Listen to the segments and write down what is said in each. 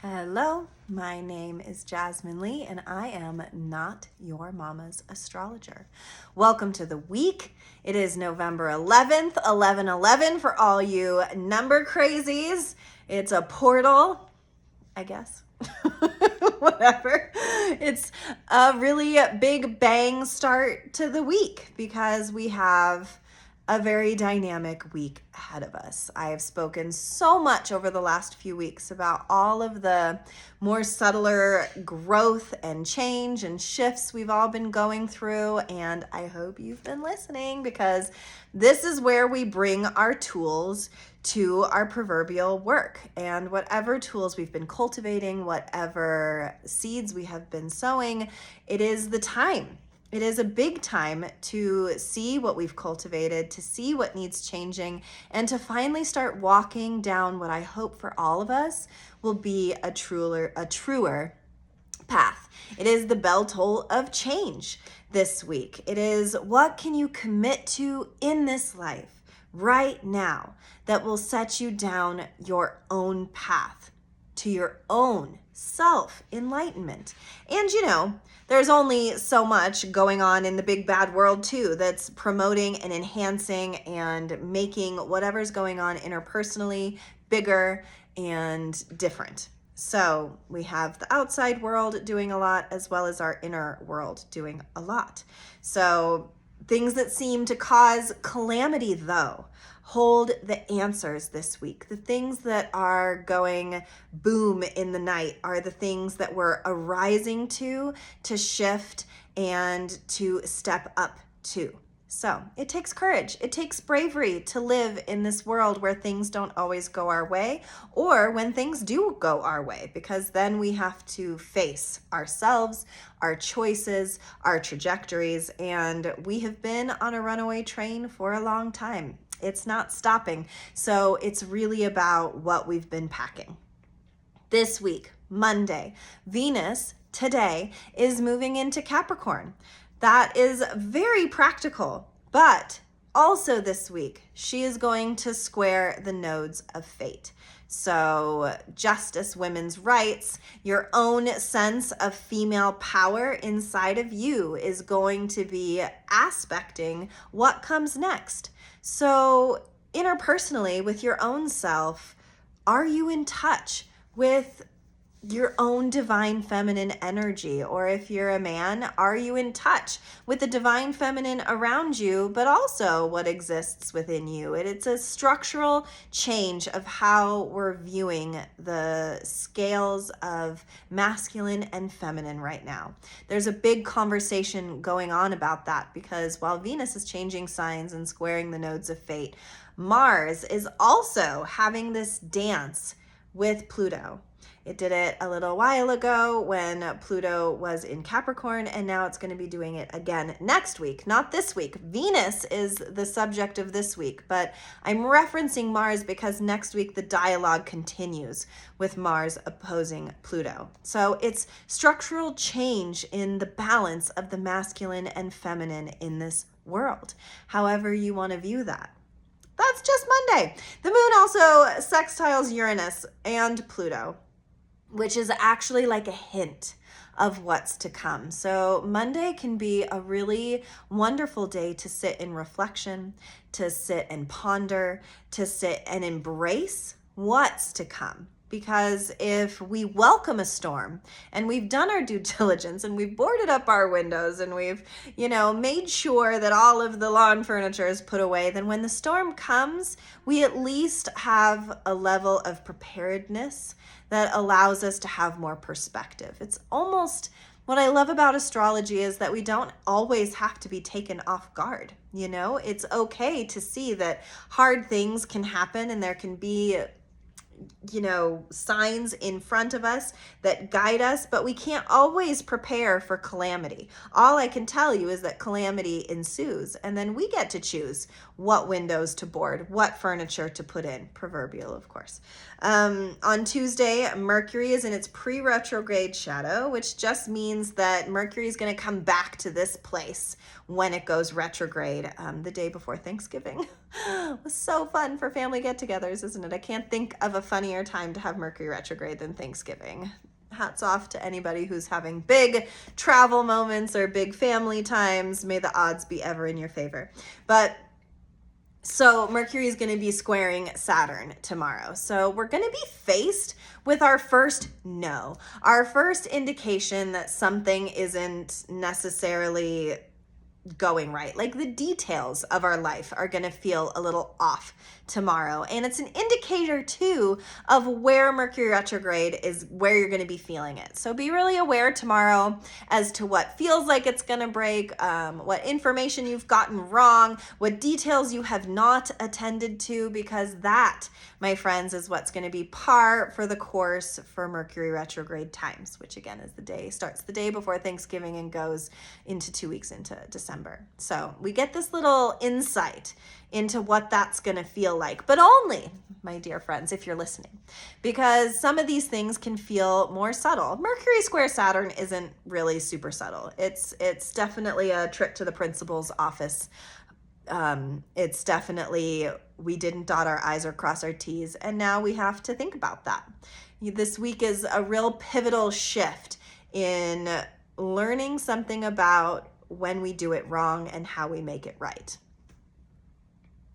Hello, my name is Jasmine Lee, and I am not your mama's astrologer. Welcome to the week. It is November 11th, 11/11 for all you number crazies. It's a portal, I guess. Whatever. It's a really big bang start to the week because we have a very dynamic week ahead of us. I have spoken so much over the last few weeks about all of the more subtler growth and change and shifts we've all been going through, and I hope you've been listening because this is where we bring our tools to our proverbial work. And whatever tools we've been cultivating, whatever seeds we have been sowing, it is the time. It is a big time to see what we've cultivated, to see what needs changing, and to finally start walking down what I hope for all of us will be a truer path. It is the bell toll of change this week. It is what can you commit to in this life right now that will set you down your own path to your own self-enlightenment. And there's only so much going on in the big bad world too that's promoting and enhancing and making whatever's going on interpersonally bigger and different. So we have the outside world doing a lot as well as our inner world doing a lot. So things that seem to cause calamity, though, hold the answers this week. The things that are going boom in the night are the things that we're arising to shift and to step up to. So it takes courage. It takes bravery to live in this world where things don't always go our way, or when things do go our way, because then we have to face ourselves, our choices, our trajectories, and we have been on a runaway train for a long time. It's not stopping. So it's really about what we've been packing. This week, Monday, Venus today is moving into Capricorn. That is very practical, but also this week, she is going to square the nodes of fate. So justice, women's rights, your own sense of female power inside of you is going to be aspecting what comes next. So interpersonally with your own self, are you in touch with your own divine feminine energy? Or if you're a man, are you in touch with the divine feminine around you, but also what exists within you? It's a structural change of how we're viewing the scales of masculine and feminine right now. There's a big conversation going on about that because while Venus is changing signs and squaring the nodes of fate, Mars is also having this dance with Pluto. It did it a little while ago when Pluto was in Capricorn, and now it's going to be doing it again next week, not this week. Venus is the subject of this week, but I'm referencing Mars because next week the dialogue continues with Mars opposing Pluto. So it's structural change in the balance of the masculine and feminine in this world, however you want to view that. That's just Monday. The moon also sextiles Uranus and Pluto, which is actually like a hint of what's to come. So Monday can be a really wonderful day to sit in reflection, to sit and ponder, to sit and embrace what's to come. Because if we welcome a storm and we've done our due diligence and we've boarded up our windows and we've, made sure that all of the lawn furniture is put away, then when the storm comes, we at least have a level of preparedness that allows us to have more perspective. It's almost what I love about astrology is that we don't always have to be taken off guard. It's okay to see that hard things can happen and there can be signs in front of us that guide us, but we can't always prepare for calamity. All I can tell you is that calamity ensues, and then we get to choose what windows to board, what furniture to put in, proverbial, of course. On Tuesday, Mercury is in its pre-retrograde shadow, which just means that Mercury is going to come back to this place when it goes retrograde the day before Thanksgiving. It was so fun for family get-togethers, isn't it? I can't think of a funnier time to have Mercury retrograde than Thanksgiving. Hats off to anybody who's having big travel moments or big family times. May the odds be ever in your favor. But so Mercury is going to be squaring Saturn tomorrow. So we're going to be faced with our first no, our first indication that something isn't necessarily going right. Like the details of our life are going to feel a little off tomorrow. And it's an indicator too of where Mercury retrograde is, where you're going to be feeling it. So be really aware tomorrow as to what feels like it's going to break, what information you've gotten wrong, what details you have not attended to, because that, my friends, is what's going to be par for the course for Mercury retrograde times, which again is starts the day before Thanksgiving and goes into 2 weeks into December. So we get this little insight into what that's going to feel like, but only, my dear friends, if you're listening, because some of these things can feel more subtle. Mercury square Saturn isn't really super subtle. It's definitely a trip to the principal's office. It's definitely, we didn't dot our I's or cross our T's, and now we have to think about that. This week is a real pivotal shift in learning something about when we do it wrong and how we make it right.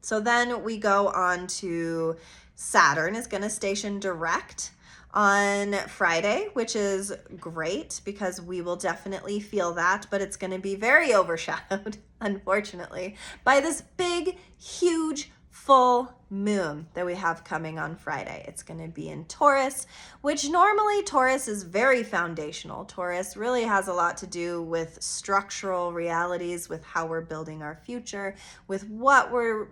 So then we go on to Saturn is going to station direct on Friday, which is great because we will definitely feel that, but it's going to be very overshadowed, unfortunately, by this big, huge full moon that we have coming on Friday. It's going to be in Taurus, which normally Taurus is very foundational. Taurus really has a lot to do with structural realities, with how we're building our future, with what we're,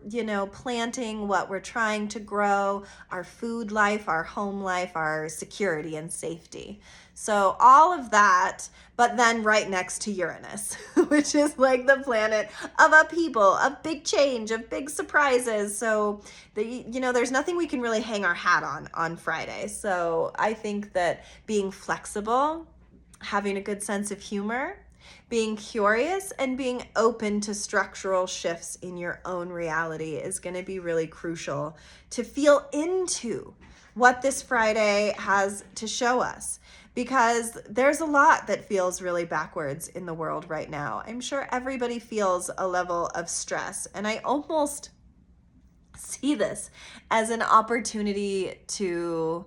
planting, what we're trying to grow, our food life, our home life, our security and safety. So all of that, but then right next to Uranus, which is like the planet of upheaval, of big change, of big surprises. So there's nothing we can really hang our hat on Friday. So I think that being flexible, having a good sense of humor, being curious, and being open to structural shifts in your own reality is going to be really crucial to feel into what this Friday has to show us. Because there's a lot that feels really backwards in the world right now. I'm sure everybody feels a level of stress, and I almost see this as an opportunity to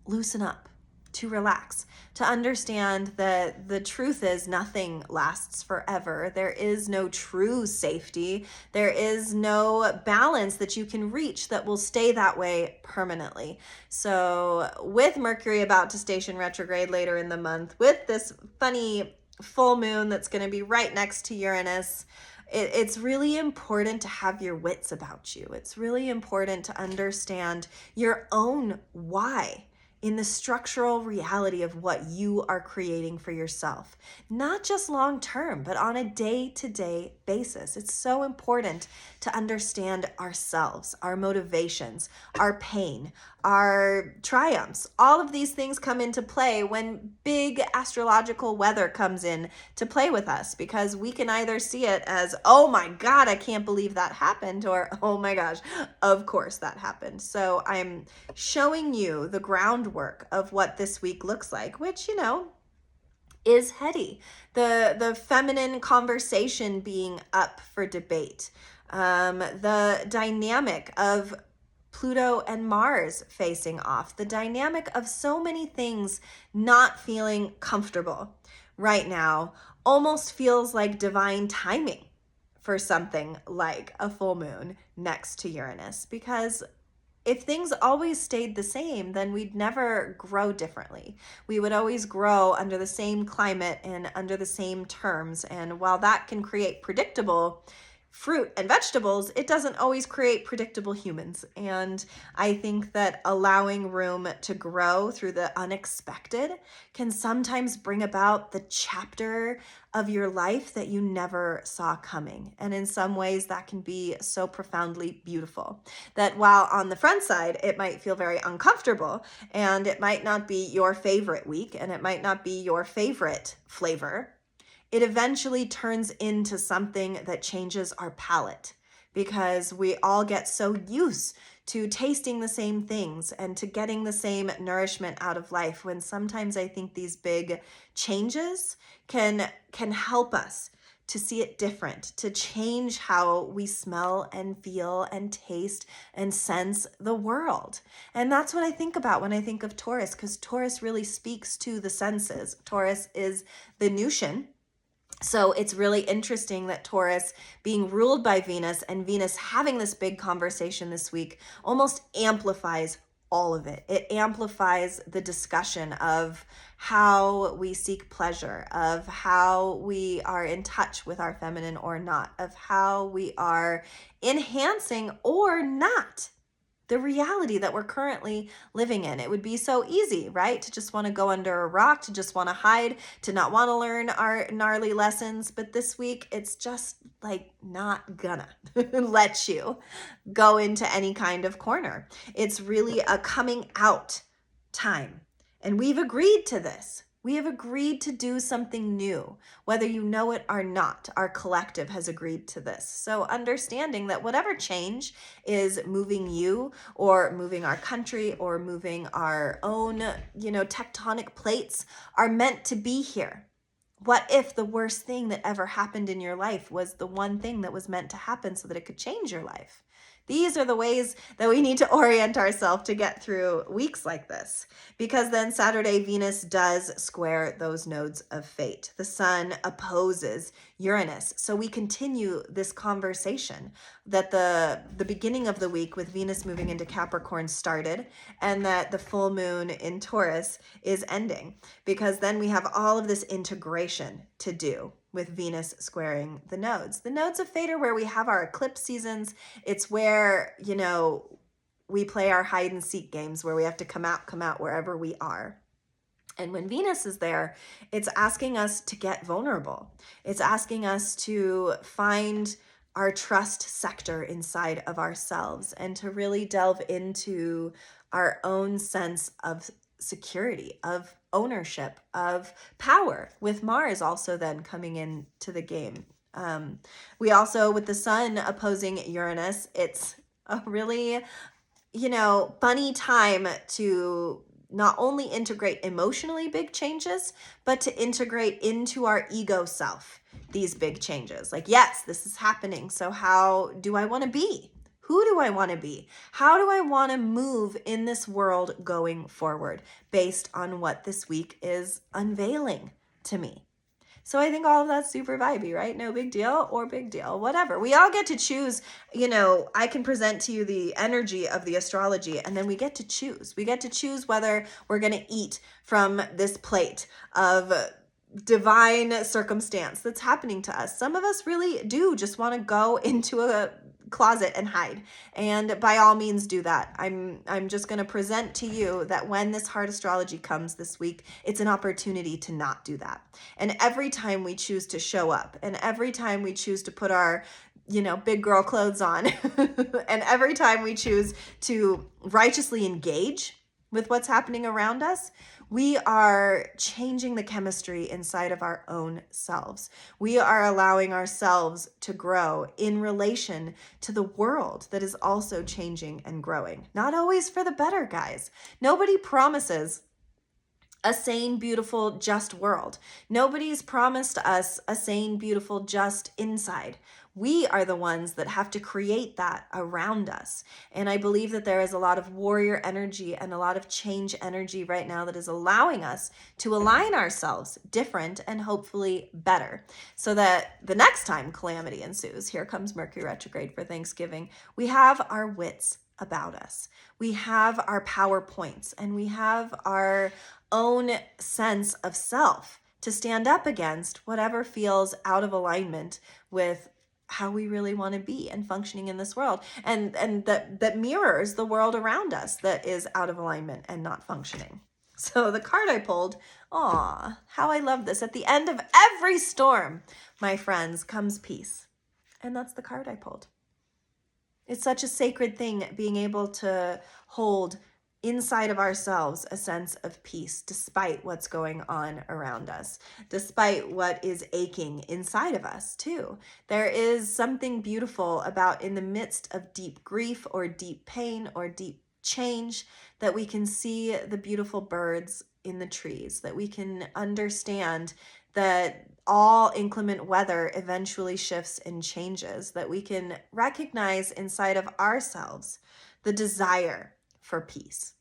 loosen up, to relax, to understand that the truth is nothing lasts forever. There is no true safety. There is no balance that you can reach that will stay that way permanently. So with Mercury about to station retrograde later in the month, with this funny full moon that's going to be right next to Uranus, it's really important to have your wits about you. It's really important to understand your own why in the structural reality of what you are creating for yourself, not just long term, but on a day-to-day basis. It's so important to understand ourselves, our motivations, our pain, our triumphs. All of these things come into play when big astrological weather comes in to play with us, because we can either see it as, oh my God, I can't believe that happened, or oh my gosh, of course that happened. So I'm showing you the groundwork of what this week looks like, which, is heady. The feminine conversation being up for debate. The dynamic of Pluto and Mars facing off, the dynamic of so many things not feeling comfortable right now almost feels like divine timing for something like a full moon next to Uranus, because if things always stayed the same, then we'd never grow differently. We would always grow under the same climate and under the same terms. And while that can create predictable fruit and vegetables, it doesn't always create predictable humans. And I think that allowing room to grow through the unexpected can sometimes bring about the chapter of your life that you never saw coming. And in some ways that can be so profoundly beautiful that while on the front side, it might feel very uncomfortable and it might not be your favorite week and it might not be your favorite flavor, it eventually turns into something that changes our palate, because we all get so used to tasting the same things and to getting the same nourishment out of life, when sometimes I think these big changes can help us to see it different, to change how we smell and feel and taste and sense the world. And that's what I think about when I think of Taurus, because Taurus really speaks to the senses. Taurus is Venusian. So it's really interesting that Taurus being ruled by Venus and Venus having this big conversation this week almost amplifies all of it. It amplifies the discussion of how we seek pleasure, of how we are in touch with our feminine or not, of how we are enhancing or not the reality that we're currently living in. It would be so easy, right? To just want to go under a rock, to just want to hide, to not want to learn our gnarly lessons. But this week, it's just like not gonna let you go into any kind of corner. It's really a coming out time. And we've agreed to this. We have agreed to do something new, whether you know it or not. Our collective has agreed to this. So understanding that whatever change is moving you or moving our country or moving our own, tectonic plates are meant to be here. What if the worst thing that ever happened in your life was the one thing that was meant to happen so that it could change your life? These are the ways that we need to orient ourselves to get through weeks like this, because then Saturday, Venus does square those nodes of fate. The sun opposes Uranus. So we continue this conversation that the beginning of the week with Venus moving into Capricorn started, and that the full moon in Taurus is ending, because then we have all of this integration to do with Venus squaring the nodes. The nodes of fate are where we have our eclipse seasons. It's where, we play our hide and seek games where we have to come out wherever we are. And when Venus is there, it's asking us to get vulnerable. It's asking us to find our trust sector inside of ourselves and to really delve into our own sense of security, of ownership, of power, with Mars also then coming into the game. We also, with the sun opposing Uranus, it's a really, funny time to not only integrate emotionally big changes, but to integrate into our ego self these big changes. Like, yes, this is happening. So how do I want to be? Who do I want to be? How do I want to move in this world going forward based on what this week is unveiling to me? So I think all of that's super vibey, right? No big deal or big deal, whatever. We all get to choose, I can present to you the energy of the astrology, and then we get to choose. We get to choose whether we're going to eat from this plate of divine circumstance that's happening to us. Some of us really do just want to go into a closet and hide, and by all means do that. I'm just going to present to you that when this hard astrology comes this week, it's an opportunity to not do that. And every time we choose to show up, and every time we choose to put our big girl clothes on, and every time we choose to righteously engage with what's happening around us, we are changing the chemistry inside of our own selves. We are allowing ourselves to grow in relation to the world that is also changing and growing. Not always for the better, guys. Nobody promises a sane, beautiful, just world. Nobody's promised us a sane, beautiful, just inside. We are the ones that have to create that around us. And I believe that there is a lot of warrior energy and a lot of change energy right now that is allowing us to align ourselves different and hopefully better, so that the next time calamity ensues, here comes Mercury retrograde for Thanksgiving, we have our wits about us. We have our power points, and we have our own sense of self to stand up against whatever feels out of alignment with how we really want to be and functioning in this world, and that mirrors the world around us that is out of alignment and not functioning. So the card I pulled, how I love this. At the end of every storm, my friends, comes peace. And that's the card I pulled. It's such a sacred thing, being able to hold inside of ourselves a sense of peace despite what's going on around us, despite what is aching inside of us too. There is something beautiful about in the midst of deep grief or deep pain or deep change that we can see the beautiful birds in the trees, that we can understand that all inclement weather eventually shifts and changes, that we can recognize inside of ourselves the desire for peace.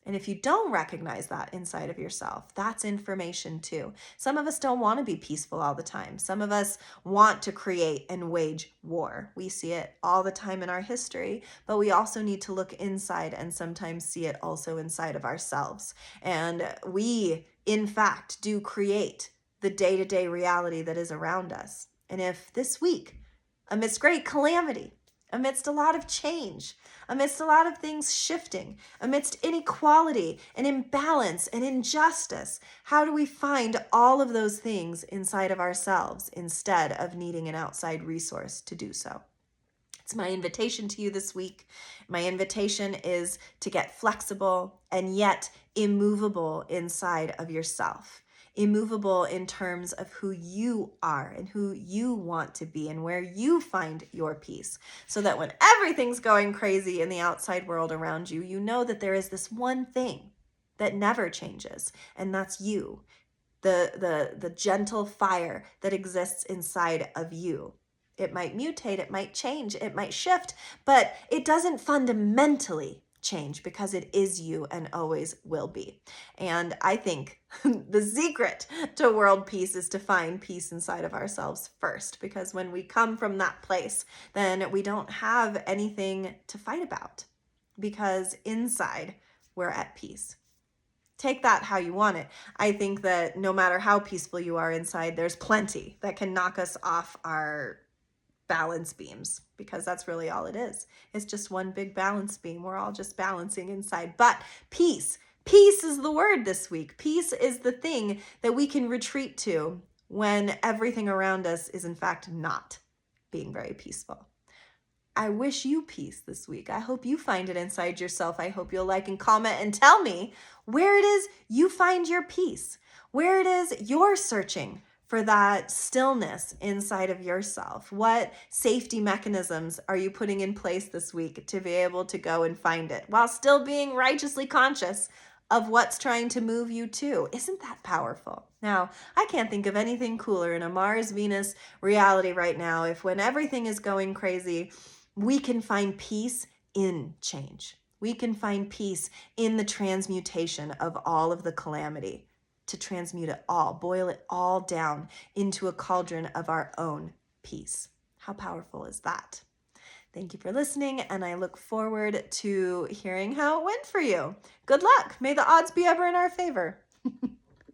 And if you don't recognize that inside of yourself, that's information too. Some of us don't want to be peaceful all the time. Some of us want to create and wage war. We see it all the time in our history, but we also need to look inside and sometimes see it also inside of ourselves. And we, in fact, do create the day-to-day reality that is around us. And if this week, amidst great calamity, amidst a lot of change, amidst a lot of things shifting, amidst inequality and imbalance and injustice, how do we find all of those things inside of ourselves instead of needing an outside resource to do so? It's my invitation to you this week. My invitation is to get flexible and yet immovable inside of yourself. Immovable in terms of who you are and who you want to be and where you find your peace. So that when everything's going crazy in the outside world around you, you know that there is this one thing that never changes, and that's you. The gentle fire that exists inside of you. It might mutate, it might change, it might shift, but it doesn't fundamentally change because it is you and always will be. And I think the secret to world peace is to find peace inside of ourselves first, because when we come from that place, then we don't have anything to fight about, because inside we're at peace. Take that how you want it. I think that no matter how peaceful you are inside, there's plenty that can knock us off our balance beams, because that's really all it is. It's just one big balance beam. We're all just balancing inside. But peace is the word this week. Peace is the thing that we can retreat to when everything around us is in fact not being very peaceful. I wish you peace this week. I hope you find it inside yourself. I hope you'll like and comment and tell me where it is you find your peace, where it is you're searching for that stillness inside of yourself. What safety mechanisms are you putting in place this week to be able to go and find it while still being righteously conscious of what's trying to move you too? Isn't that powerful? Now, I can't think of anything cooler in a Mars-Venus reality right now. If when everything is going crazy, we can find peace in change. We can find peace in the transmutation of all of the calamity, to transmute it all, boil it all down into a cauldron of our own peace. How powerful is that? Thank you for listening, and I look forward to hearing how it went for you. Good luck. May the odds be ever in our favor.